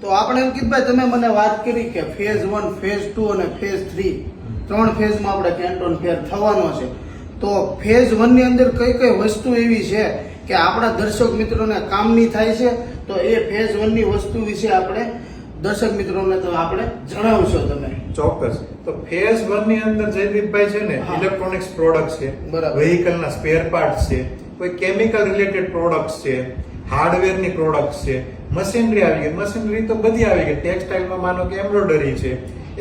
તો આપણે અંકિતભાઈ તમે મને વાત કરી કે ફેઝ 1, ફેઝ 2 અને ફેઝ 3 ત્રણ ફેઝમાં આપણે કેન્ટોન ફેર થવાનો છે. તો ફેઝ 1 ની અંદર કઈ કઈ વસ્તુ એવી છે કે આપણા દર્શક મિત્રોને કામની થાય છે, તો એ ફેઝ 1 ની વસ્તુ વિશે આપણે દર્શક મિત્રોને તો આપણે જણાવશો તમે. ચોક્કસ. તો ફેઝ 1 ની અંદર જયદીપભાઈ છે ને ઇલેક્ટ્રોનિક્સ પ્રોડક્ટ્સ છે, વ્હીકલ ના સ્પેર પાર્ટ્સ છે, કોઈ કેમિકલ રિલેટેડ પ્રોડક્ટ્સ છે, હાર્ડવેર ની પ્રોડક્ટ્સ છે, મશીનરી આવી ગઈ. મશીનરી તો બધી આવી ગઈ. ટેક્સટાઇલમાં માનો કે એમ્બ્રોઇડરી છે,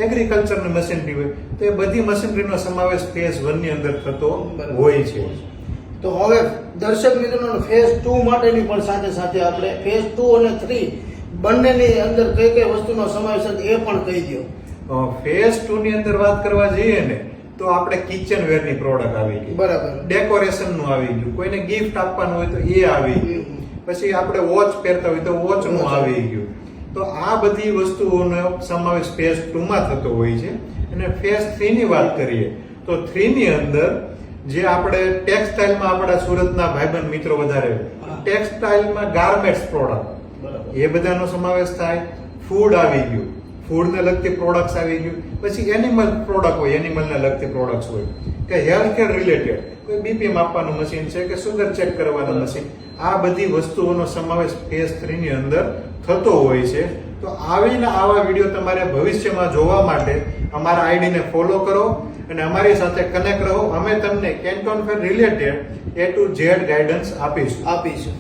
એગ્રીકલ્ચર ની મશીનરી હોય, તો એ બધી મશીનરીનો સમાવેશ ફેઝ 1 ની અંદર થતો હોય છે. તો હવે દર્શક મિત્રોને ફેઝ 2 માટેની પણ સાથે સાથે આપણે ફેઝ 2 અને 3 બંનેની અંદર કઈ કઈ વસ્તુનો સમાવેશ છે એ પણ કહી દો. ફેઝ 2 ની અંદર વાત કરવા જઈએ ને તો આપણે કિચન વેર ની પ્રોડક્ટ આવી ગઈ, બરાબર, ડેકોરેશન નું આવી ગયું, કોઈને ગિફ્ટ આપવાનું હોય તો એ આવી ગયું, પછી આપણે વોચ પહેરતા હોય તો વોચ નું આવી ગયું. તો આ બધી વસ્તુઓનો સમાવેશ ફેઝ 2 માં થતો હોય છે. અને ફેઝ 3 ની વાત કરીએ તો 3 ની અંદર જે આપણે ટેક્સટાઇલમાં આપણા સુરતના ભાઈબંધ મિત્રો વધારે ટેક્સટાઇલમાં ગાર્મેન્ટ્સ પ્રોડક્ટ એ બધાનો સમાવેશ થાય. ફૂડ આવી ગયું, ફૂડ ને લગતી પ્રોડક્ટ્સ આવી ગયું. પછી એનિમલ પ્રોડક્ટ હોય, એનિમલ ને લગતી પ્રોડક્ટ્સ હોય, કે હેલ્થ કેર રિલેટેડ કોઈ બીપી માપવાનું મશીન છે કે સુગર ચેક કરવાનું મશીન, આ બધી વસ્તુઓનો સમાવેશ ફેઝ 3 ની અંદર થતો હોય છે. તો આવા વિડીયો તમારે ભવિષ્યમાં જોવા માટે અમારા આઈડીને ફોલો કરો અને અમારી સાથે કનેક્ટ રહો. અમે તમને Canton fair related A to Z guidance આપીશું.